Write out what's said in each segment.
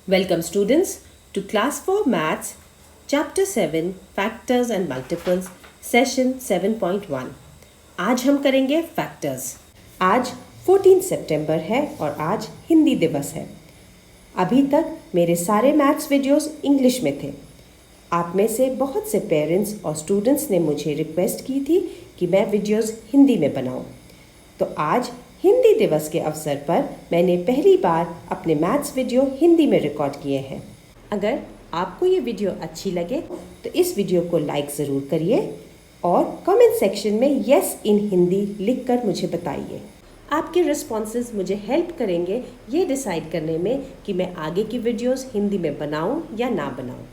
Welcome students to Class 4 Maths, Chapter 7 Factors and Multiples, Session 7.1. आज हम करेंगे factors. आज 14 सितंबर है और आज हिंदी दिवस है। अभी तक मेरे सारे मैथ्स वीडियोस इंग्लिश में थे। आप में से बहुत से पेरेंट्स और स्टूडेंट्स ने मुझे रिक्वेस्ट की थी कि मैं वीडियोस हिंदी में बनाऊं। तो आज हिंदी दिवस के अवसर पर मैंने पहली बार अपने मैथ्स वीडियो हिंदी में रिकॉर्ड किए हैं। अगर आपको ये वीडियो अच्छी लगे तो इस वीडियो को लाइक ज़रूर करिए और कमेंट सेक्शन में यस इन हिंदी लिखकर मुझे बताइए। आपके रिस्पॉन्सेज मुझे हेल्प करेंगे ये डिसाइड करने में कि मैं आगे की वीडियोस हिंदी में बनाऊं या ना बनाऊं।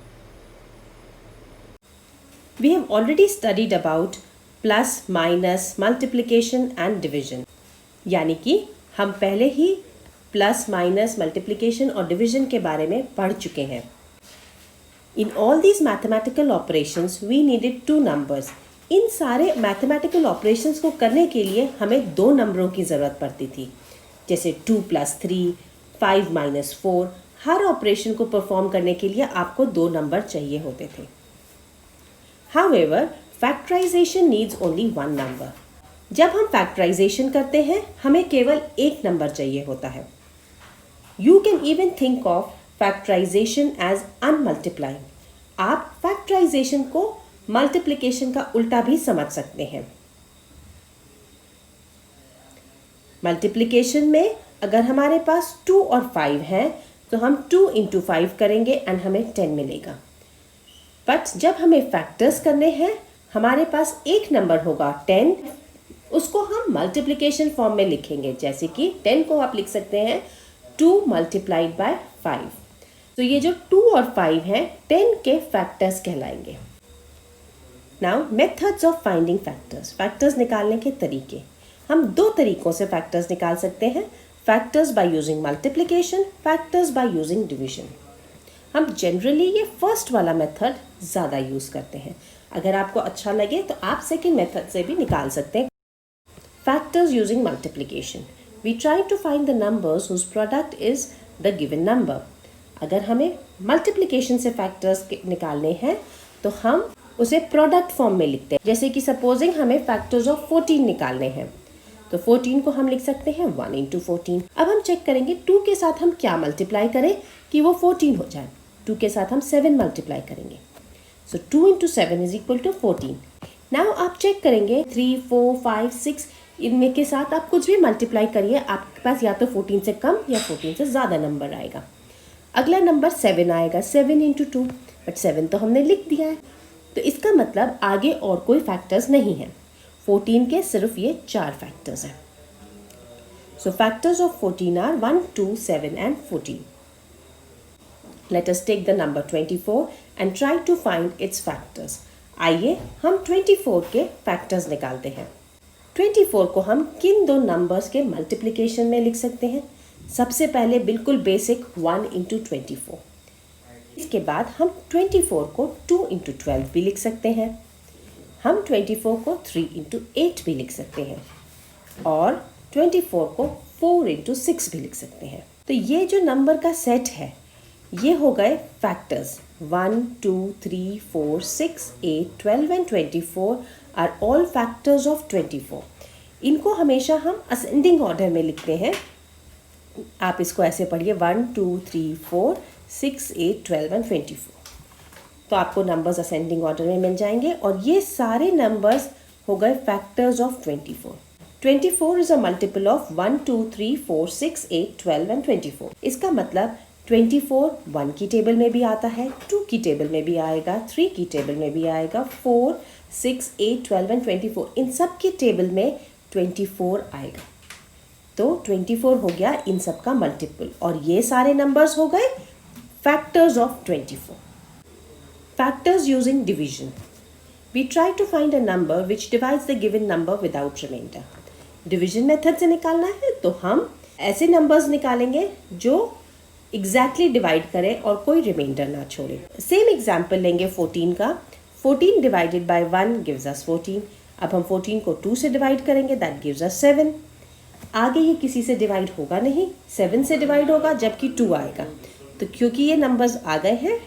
We have already studied about plus, minus, multiplication and division. यानी कि हम पहले ही प्लस माइनस मल्टीप्लिकेशन और डिवीजन के बारे में पढ़ चुके हैं। In all these mathematical operations we needed to numbers. इन सारे मैथमेटिकल ऑपरेशंस को करने के लिए हमें दो नंबरों की ज़रूरत पड़ती थी, जैसे 2 + 3, 5 - 4। हर ऑपरेशन को परफॉर्म करने के लिए आपको दो नंबर चाहिए होते थे। However, factorization needs only one number. जब हम फैक्टराइजेशन करते हैं हमें केवल एक नंबर चाहिए होता है। You can even think of factorization as unmultiplying. आप फैक्टराइजेशन को मल्टीप्लिकेशन का उल्टा भी समझ सकते हैं। मल्टीप्लिकेशन में अगर हमारे पास 2 और 5 हैं तो हम 2 × 5 करेंगे एंड हमें 10 मिलेगा। बट जब हमें फैक्टर्स करने हैं हमारे पास एक नंबर होगा 10, उसको हम मल्टीप्लिकेशन फॉर्म में लिखेंगे, जैसे कि 10 को आप लिख सकते हैं 2 × 5। तो ये जो 2 और 5 हैं 10 के फैक्टर्स कहलाएंगे। Now methods of finding factors. Factors निकालने के तरीके। हम दो तरीकों से फैक्टर्स निकाल सकते हैं, factors by using multiplication, factors by using division. हम जनरली ये फर्स्ट वाला मेथड ज़्यादा यूज़ करते हैं। अगर आपको अच्छा लगे तो आप सेकेंड मेथड से भी निकाल सकते हैं। Factors using multiplication. We try to find the numbers whose product is the given number. अगर हमें multiplication से factors निकालने हैं तो हम उसे product form में लिखते हैं। जैसे कि supposing हमें factors of 14 निकालने हैं तो 14 को हम लिख सकते हैं 1 × 14। अब हम चेक करेंगे 2 के साथ हम क्या मल्टीप्लाई करें कि वो 14 हो जाए। 2 के साथ हम 7 मल्टीप्लाई करेंगे। सो 2 × 7 = 14। नाउ आप चेक करेंगे 3, 4, 5, 6 इनमें के साथ आप कुछ भी मल्टीप्लाई करिए, आपके पास या तो 14 से कम या 14 से ज़्यादा नंबर आएगा। अगला नंबर 7 आएगा, 7 × 2, बट 7 तो हमने लिख दिया है, तो इसका मतलब आगे और कोई फैक्टर्स नहीं है। 14 के सिर्फ ये 4 फैक्टर्स हैं। So factors of 14 are 1, 2, 7 and 14. Let us take the number 24 and try to find its factors. आइए हम 24 के फैक्टर्स निकालते हैं। 24 को हम किन दो नंबर्स के मल्टीप्लिकेशन में लिख सकते हैं? सबसे पहले बिल्कुल बेसिक 1 × 24। इसके बाद हम 24 को 2 × 12 भी लिख सकते हैं। हम 24 को 3 × 8 भी लिख सकते हैं और 24 को 4 × 6 भी लिख सकते हैं। तो ये जो नंबर का सेट है ये हो गए factors. 1, 2, 3, 4, 6, 8, 12 and 24 are all factors of 24। इनको हमेशा हम असेंडिंग ऑर्डर में लिखते हैं। आप इसको ऐसे पढ़िए 1, 2, 3, 4, 6, 8, 12 and 24। तो आपको नंबर्स असेंडिंग ऑर्डर में मिल जाएंगे और ये सारे नंबर्स हो गए factors of 24। 24 is a multiple of 1, 2, 3, 4, 6, 8, 12 and 24। इसका मतलब 24 1 की टेबल में भी आता है, 2 की टेबल में भी आएगा, 3 की टेबल में भी आएगा, 4, 6, 8, 12 and 24 इन सब की टेबल में 24 आएगा। तो 24 हो गया इन सब का मल्टीपल और ये सारे नंबर्स हो गए factors of 24। Factors using division. We try to find a number which divides the given number without remainder. Division method से निकालना है तो हम ऐसे नंबर्स निकालेंगे जो एग्जैक्टली डिवाइड करें और कोई रिमाइंडर ना छोड़े। सेम एग्जाम्पल लेंगे 14 का। 14 डिवाइडेड बाय 1 गिव्स अस 14। अब हम 14 को 2 से डिवाइड करेंगे, दैट गिव्स अस 7। आगे ये किसी से डिवाइड होगा नहीं, 7 से डिवाइड होगा जबकि 2 आएगा। तो क्योंकि ये नंबर्स आ गए हैं,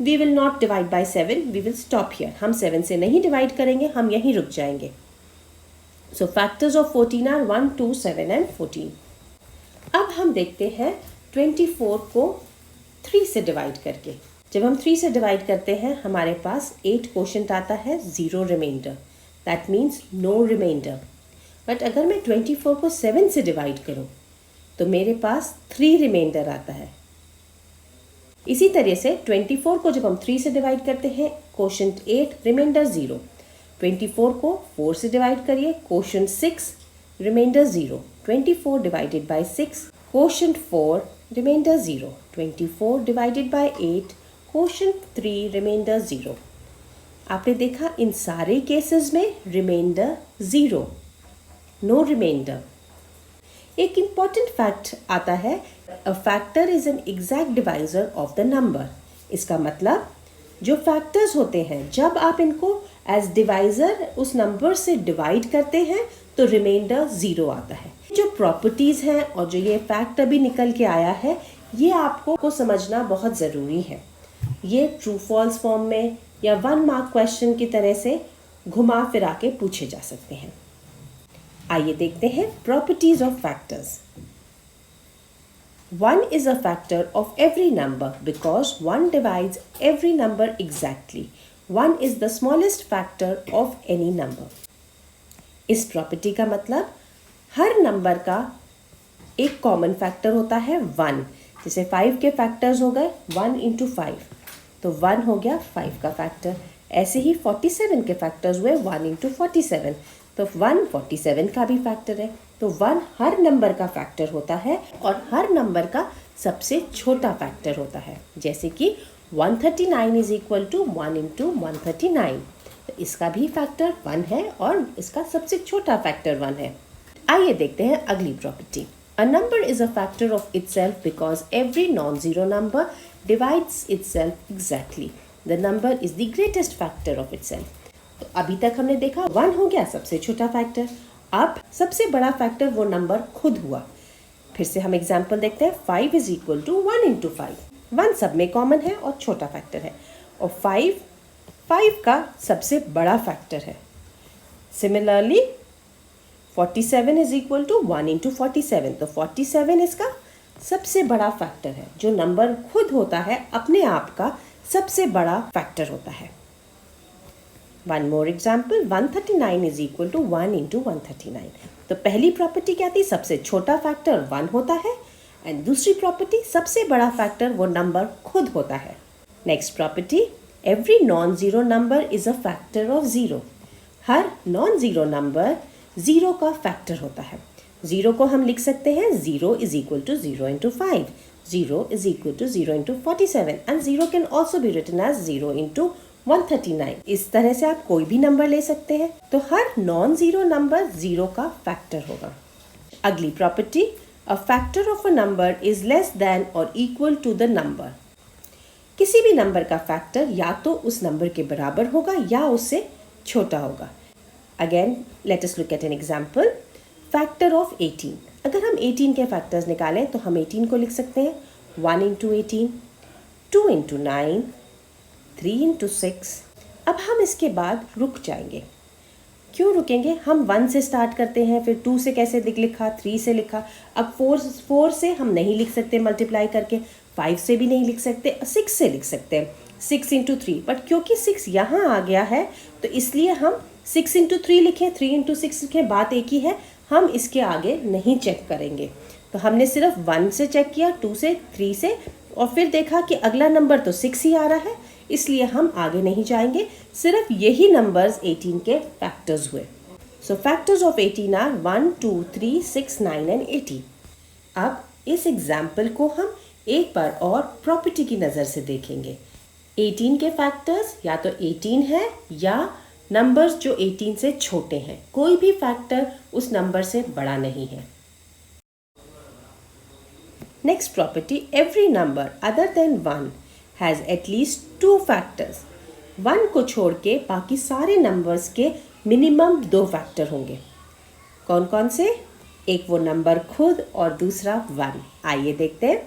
we will not divide by 7, we will stop here. हम 7 से नहीं डिवाइड करेंगे, हम यहीं रुक जाएंगे। So factors of 14 are 1, 2, 7 and 14। अब हम देखते हैं 24 को 3 से डिवाइड करके। जब हम 3 से डिवाइड करते हैं हमारे पास 8 क्वोशंट आता है, 0 remainder, that means no remainder. But अगर मैं 24 को 7 से डिवाइड करूं तो मेरे पास 3 रिमाइंडर आता है। इसी तरह से 24 को जब हम 3 से डिवाइड करते हैं, क्वोशंट 8, रिमाइंडर 0। 24 को 4 से डिवाइड करिए, quotient 6, remainder 0। 24 divided by 6, quotient 4, remainder 0। 24 divided by 8, quotient 3, remainder 0। आपने देखा इन सारे केसेस में रिमाइंडर 0, नो रिमाइंडर। एक इंपॉर्टेंट फैक्ट आता है, a factor is an exact divisor of the number. इसका मतलब जो फैक्टर्स होते हैं, जब आप इनको एज डिवाइजर उस नंबर से डिवाइड करते हैं तो रिमाइंडर 0 आता है। जो प्रॉपर्टीज़ हैं और जो ये फैक्ट अभी निकल के आया है, ये आपको समझना बहुत ज़रूरी है। ये ट्रू फॉल्स फॉर्म में या 1 मार्क क्वेश्चन की तरह से घुमा फिरा के पूछे जा सकते हैं। आइए देखते हैं properties of factors. 1 is a factor of every number because 1 divides every number exactly. 1 is the smallest factor of any number. इस प्रॉपर्टी का मतलब हर नंबर का एक कॉमन फैक्टर होता है 1। जैसे 5 के फैक्टर्स हो गए 1 इंटू 5, तो 1 हो गया 5 का फैक्टर। ऐसे ही 47 के फैक्टर्स हुए 1 इंटू 47, तो 1 47 का भी फैक्टर है। तो 1 हर नंबर का फैक्टर होता है और हर नंबर का सबसे छोटा फैक्टर होता है। जैसे कि 139 इज इक्वल टू 1 इंटू 139, तो इसका भी फैक्टर 1 है और इसका सबसे छोटा फैक्टर 1 है। आइए देखते हैं अगली property. A number is a factor of itself because every non-zero number divides itself exactly. The number is the greatest factor of itself. तो अभी तक हमने देखा 1 हो गया सबसे छोटा फैक्टर, अब सबसे बड़ा फैक्टर वो नंबर खुद हुआ। फिर से हम एग्जाम्पल देखते हैं। 5 इज इक्वल टू 1 इंटू 5। 1 सब में कॉमन है और छोटा फैक्टर है, और 5 का सबसे बड़ा फैक्टर है। Similarly 47 is equal to 1 into 47, तो 47 इसका सबसे बड़ा फैक्टर है। जो नंबर खुद होता है अपने आप का सबसे बड़ा फैक्टर होता है। One more example, 139 is equal to 1 into 139। तो पहली प्रॉपर्टी क्या थी, सबसे छोटा फैक्टर 1 होता है, एंड दूसरी प्रॉपर्टी सबसे बड़ा फैक्टर वो नंबर खुद होता है। Next property, every non zero number is a factor of 0। Her non zero number 0 का फैक्टर होता है। 0 को हम लिख सकते हैं 0 is equal to 0 into 5, 0 is equal to 0 into 47, and 0 can also be written as 0 into 139। इस तरह से आप कोई भी नंबर ले सकते हैं। तो हर नॉन जीरो नंबर 0 का फैक्टर होगा। अगली property, a factor of a number is less than और इक्वल टू द नंबर। किसी भी नंबर का फैक्टर या तो उस नंबर के बराबर होगा या उससे छोटा होगा। Again let us look at an example. Factor of 18। अगर हम 18 के फैक्टर्स निकालें तो हम 18 को लिख सकते हैं 1 इंटू 18, 2 इंटू 9, 3 इंटू 6। अब हम इसके बाद रुक जाएंगे। क्यों रुकेंगे, हम 1 से स्टार्ट करते हैं, फिर 2 से कैसे लिखा, 3 से लिखा, अब 4 से हम नहीं लिख सकते मल्टीप्लाई करके, 5 से भी नहीं लिख सकते, 6 से लिख सकते हैं 6 इंटू 3। बट क्योंकि 6 यहाँ आ गया है तो इसलिए हम 6 इंटू 3 लिखें, 3 इंटू 6 लिखें, बात एक ही है, हम इसके आगे नहीं चेक करेंगे। तो हमने सिर्फ 1 से चेक किया, 2 से, 3 से, और फिर देखा कि अगला नंबर तो 6 ही आ रहा है, इसलिए हम आगे नहीं जाएंगे। सिर्फ यही नंबर्स 18 के फैक्टर्स हुए। So factors of 18 are 1, 2, 3, 6, 9 and 18। अब इस एग्जाम्पल को हम एक बार और प्रॉपर्टी की नज़र से देखेंगे। 18 के फैक्टर्स या तो 18 है या नंबर्स जो 18 से छोटे हैं, कोई भी फैक्टर उस नंबर से बड़ा नहीं है। Next property, every number other than 1 has at least 2 factors. 1 को छोड़ के बाकी सारे नंबर्स के मिनिमम 2 फैक्टर होंगे। कौन कौन से, एक वो नंबर खुद और दूसरा 1। आइए देखते हैं।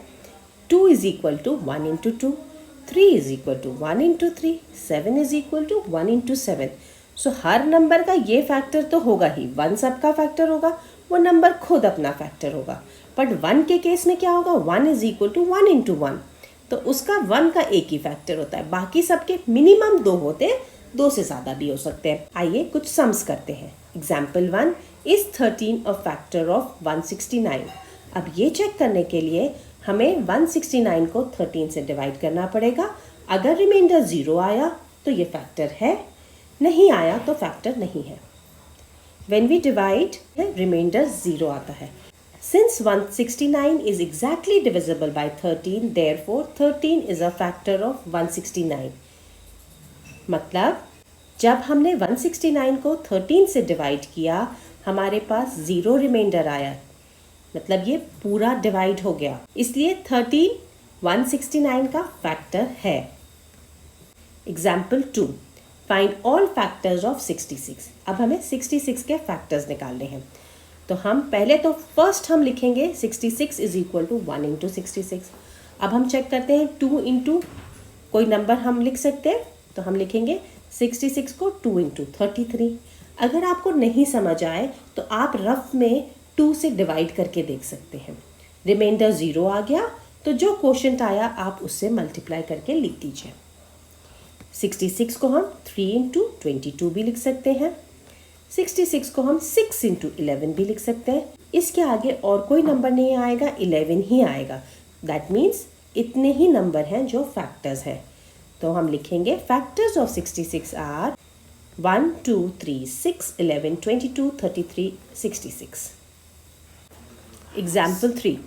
2 is equal to 1 into 2, 3 is equal to 1 into 3, 7 is equal to 1 into 7. So her number का ये फैक्टर तो होगा ही, 1 सबका फैक्टर होगा, वो नंबर खुद अपना फैक्टर होगा. बट 1 के केस में क्या होगा, 1 is equal to 1 into 1, तो उसका 1 का एक ही फैक्टर होता है. बाकी सबके मिनिमम 2 होते हैं, 2 से ज़्यादा भी हो सकते हैं. आइए कुछ सम्स करते हैं. Example 1, is 13 a factor of 169. अब ये चेक करने के लिए हमें 169 को 13 से डिवाइड करना पड़ेगा. अगर रिमाइंडर 0 आया तो ये फैक्टर है, नहीं आया तो फैक्टर नहीं है. When we divide, रिमाइंडर 0 आता है. Since 169 is exactly divisible by 13, therefore 13 is a factor of 169. मतलब जब हमने 169 को 13 से डिवाइड किया, हमारे पास 0 रिमाइंडर आया, मतलब ये पूरा डिवाइड हो गया, इसलिए 13 169 का फैक्टर है. Example 2, find all factors of 66. अब हमें 66 के फैक्टर्स निकालने हैं. तो हम पहले तो फर्स्ट हम लिखेंगे 66 इज इक्वल टू 1 इंटू 66. अब हम चेक करते हैं 2 इंटू कोई नंबर हम लिख सकते हैं, तो हम लिखेंगे 66 को 2 इंटू 33. अगर आपको नहीं समझ आए तो आप रफ में 2 से डिवाइड करके देख सकते हैं. रिमाइंडर 0 आ गया तो जो क्वोशंट आया आप उससे मल्टीप्लाई करके लिख दीजिए. 66 को हम 3 इंटू 22 भी लिख सकते हैं. 66 को हम 6 इंटू 11 भी लिख सकते हैं. इसके आगे और कोई नंबर नहीं आएगा, 11 ही आएगा. दैट मीन्स इतने ही नंबर हैं जो फैक्टर्स हैं. तो हम लिखेंगे factors of 66 are 1, 2, 3, 6, 11, 22, 33, 66. Example 3.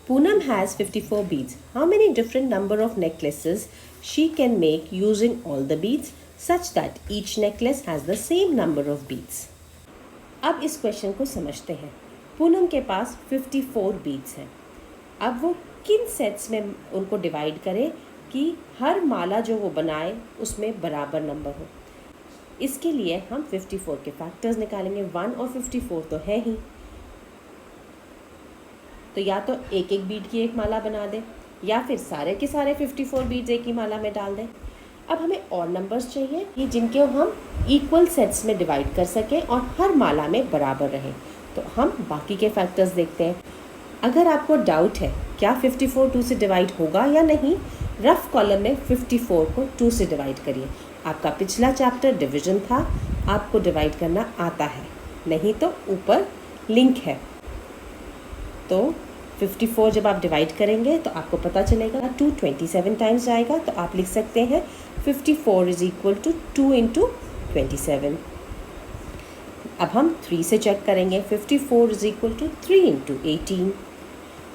Poonam has 54 beads. How many different number of necklaces she can make using all the beads such that each necklace has the same number of beads? अब इस question को समझते हैं. पूनम के पास 54 beads हैं. अब वो किन सेट्स में उनको डिवाइड करे कि हर माला जो वो बनाए उसमें बराबर नंबर हो. इसके लिए हम 54 के फैक्टर्स निकालेंगे. 1 और 54 तो है ही, तो या तो एक एक बीड की एक माला बना दें या फिर सारे के सारे 54 बीड्स एक ही माला में डाल दें. अब हमें और नंबर्स चाहिए कि जिनको हम इक्वल सेट्स में डिवाइड कर सकें और हर माला में बराबर रहें. तो हम बाकी के फैक्टर्स देखते हैं. अगर आपको डाउट है क्या 54 2 से डिवाइड होगा या नहीं, रफ कॉलम में 54 को 2 से डिवाइड करिए. आपका पिछला चैप्टर डिवीजन था, आपको डिवाइड करना आता है, नहीं तो ऊपर लिंक है. तो 54 जब आप डिवाइड करेंगे तो आपको पता चलेगा 2 27 टाइम्स जाएगा. तो आप लिख सकते हैं 54 इज इक्वल टू 2 इंटू 27. अब हम 3 से चेक करेंगे. 54 is equal to 3 into 18.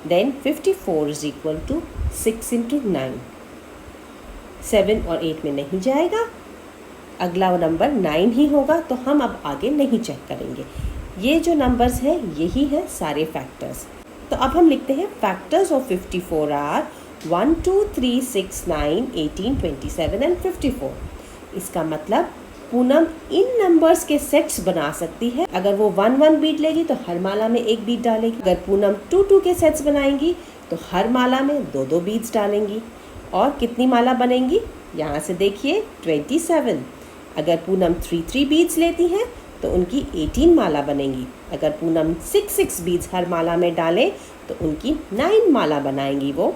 Then 54 is equal to 6 into 9. 7 और 8 में नहीं जाएगा, अगला नंबर 9 ही होगा. तो हम अब आगे नहीं चेक करेंगे. ये जो नंबर्स हैं यही है सारे फैक्टर्स. तो अब हम लिखते हैं फैक्टर्स ऑफ 54 आर 1, 2, 3, 6, 9, 18, 27 एंड 54. इसका मतलब पूनम इन नंबर्स के सेट्स बना सकती है. अगर वो 1 बीट लेगी तो हर माला में एक बीट डालेगी. अगर पूनम 2 के सेट्स बनाएंगी तो हर माला में 2 बीट्स डालेंगी. और कितनी माला बनेंगी, यहाँ से देखिए 27. अगर पूनम 3 बीट्स लेती हैं तो उनकी 18 माला बनेंगी. अगर पूनम 6 बीड्स हर माला में डालें तो उनकी 9 माला बनाएंगी वो.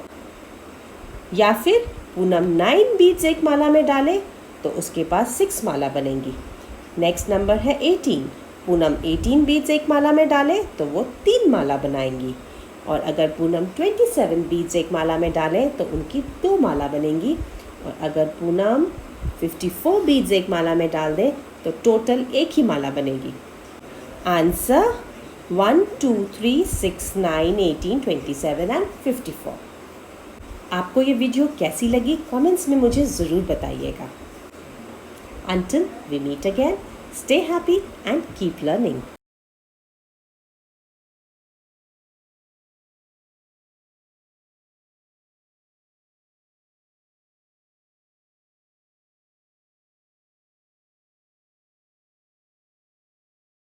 या फिर पूनम 9 बीड्स एक माला में डाले तो उसके पास 6 माला बनेंगी. नेक्स्ट नंबर है 18. पूनम 18 बीड्स एक माला में डाले तो वो 3 माला बनाएंगी. और अगर पूनम 27 बीड्स एक माला में डालें तो उनकी 2 माला बनेंगी. और अगर पूनम 54 बीड्स एक माला में डाल दें तो टोटल एक ही माला बनेगी. Answer 1, 2, 3, 6, 9, 18, 27 and 54. आपको ये वीडियो कैसी लगी कमेंट्स में मुझे ज़रूर बताइएगा. Until we meet again, stay happy and keep learning.